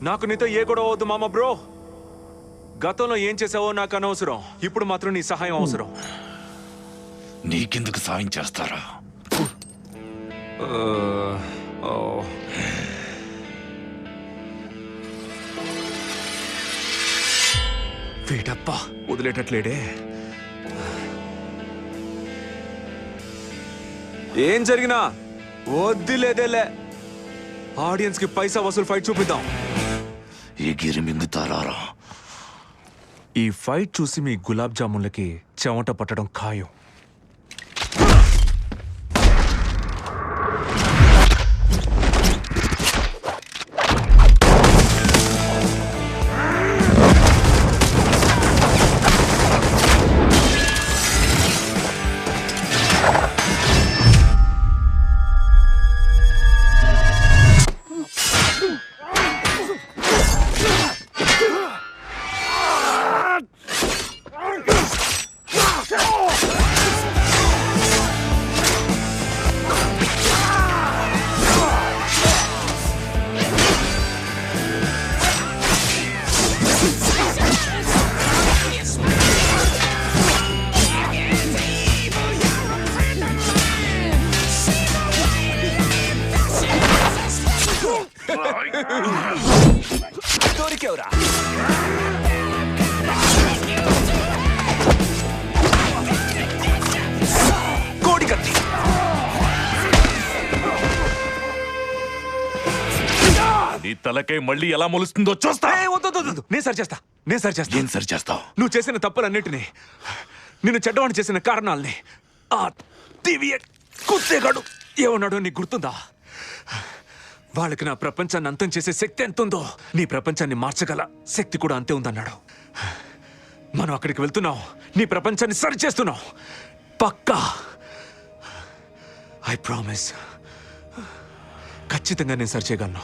నాకు నీతో ఏ గొడవ వద్దు మామ బ్రో. గతంలో ఏం చేసావో నాకు అనవసరం. ఇప్పుడు మాత్రం నీ సహాయం అవసరం. నీకెందుకు సాయం చేస్తారా? వీటప్ప వదిలేటట్లేడే. ఏం జరిగినా వద్దులేదేలే. ఆడియన్స్ కి పైసా వసూలు ఫైట్ చూపిద్దాం. ఎగిరి మింగుతారా? ఈ ఫైట్ చూసి మీ గులాబ్ జామున్లకి చెమట పట్టడం ఖాయం. దొరికేవరా? కోడి కత్తి. నీ తలకై మళ్ళీ ఎలా మొలుస్తుందో చూస్తా. నేను సరి చేస్తా. ఏం సరి చేస్తావు? నువ్వు చేసిన తప్పులన్నిటినీ, నిన్ను చెడ్డవాణి చేసిన కారణాలని ఆ టీవీ కుత్తేగాడు ఏమన్నాడో నీకు గుర్తుందా? వాళ్ళకి నా ప్రపంచాన్ని అంతం చేసే శక్తి ఎంత ఉందో, నీ ప్రపంచాన్ని మార్చగల శక్తి కూడా అంతే ఉందన్నాడు. మనం అక్కడికి వెళ్తున్నాం. నీ ప్రపంచాన్ని సరి చేస్తున్నావు. పక్కా. I promise. ఖచ్చితంగా నేను సరి చేయగలను.